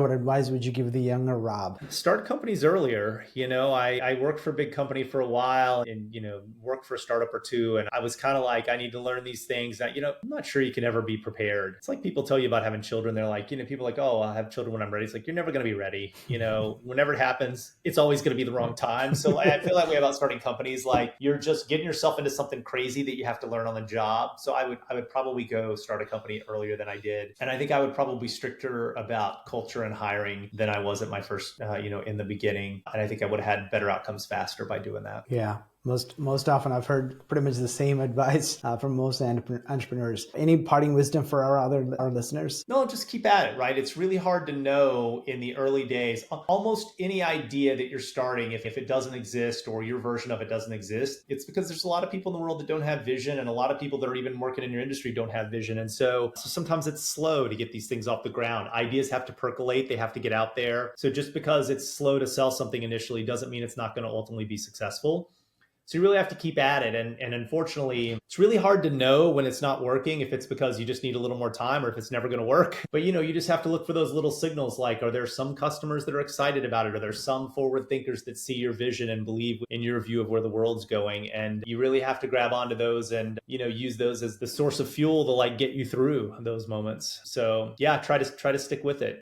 What advice would you give the younger Rob? Start companies earlier. I worked for a big company for a while and, worked for a startup or two. And I was kind of like, I need to learn these things that, I'm not sure you can ever be prepared. It's like people tell you about having children. They're like, people are like, oh, I'll have children when I'm ready. It's like, you're never going to be ready. Whenever it happens, it's always going to be the wrong time. So I feel that way about starting companies. Like you're just getting yourself into something crazy that you have to learn on the job. So I would probably go start a company earlier than I did. And I think I would probably be stricter about culture and hiring than I was at my first, in the beginning. And I think I would have had better outcomes faster by doing that. Yeah. Most often I've heard pretty much the same advice from most entrepreneurs. Any parting wisdom for our listeners? No, just keep at it, right? It's really hard to know in the early days. Almost any idea that you're starting, if it doesn't exist or your version of it doesn't exist, it's because there's a lot of people in the world that don't have vision, and a lot of people that are even working in your industry don't have vision. And so sometimes it's slow to get these things off the ground. Ideas have to percolate, they have to get out there. So just because it's slow to sell something initially doesn't mean it's not going to ultimately be successful. So you really have to keep at it. And unfortunately, it's really hard to know when it's not working, if it's because you just need a little more time or if it's never going to work. But, you just have to look for those little signals like, are there some customers that are excited about it? Are there some forward thinkers that see your vision and believe in your view of where the world's going? And you really have to grab onto those and, use those as the source of fuel to like get you through those moments. So yeah, try to stick with it.